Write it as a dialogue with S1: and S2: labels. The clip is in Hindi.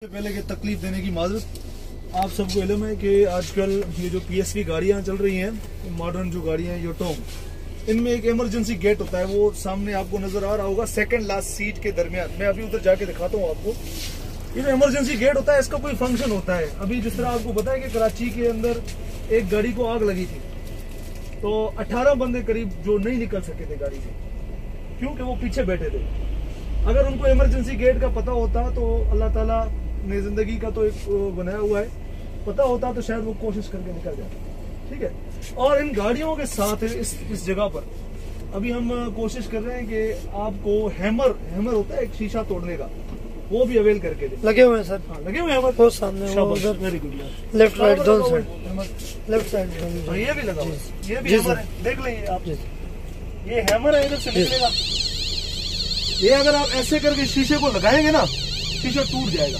S1: पहले की तकलीफ देने की माजरत। आप सबको इल्म है कि आजकल ये जो PSV गाड़ियां चल रही हैं, मॉडर्न जो गाड़ियां हैं योटोंग, इनमें एक इमरजेंसी गेट होता है। वो सामने आपको नजर आ रहा होगा, सेकंड लास्ट सीट के दरमियान। मैं अभी उधर जाके दिखाता हूँ आपको। ये जो इमरजेंसी गेट होता है, इसका कोई फंक्शन होता है। अभी जिस तरह आपको पता है कि कराची के अंदर एक गाड़ी को आग लगी थी, तो 18 बंदे करीब जो नहीं निकल सके थे गाड़ी से, क्योंकि वो पीछे बैठे थे। अगर उनको इमरजेंसी गेट का पता होता तो अल्लाह ताला ने जिंदगी का तो एक बनाया हुआ है, पता होता तो शायद वो कोशिश करके निकल जाता। ठीक है। और इन गाड़ियों के साथ इस जगह पर अभी हम कोशिश कर रहे हैं कि आपको हैमर होता है एक शीशा तोड़ने का, वो भी अवेल करके दे।
S2: लगे हुए हैं सर।
S1: हाँ, लगे हुए हैं
S2: वो सामने, वो उधर
S1: वेरी गुड,
S2: लेफ्ट राइट दोनों साइड, लेफ्ट साइड
S1: ये भी लगा, ये भी हैमर है, देख लीजिए आप। ये हैमर है, इधर से निकलेगा। ये अगर आप ऐसे करके शीशे को लगाएंगे ना, शीशा टूट जाएगा।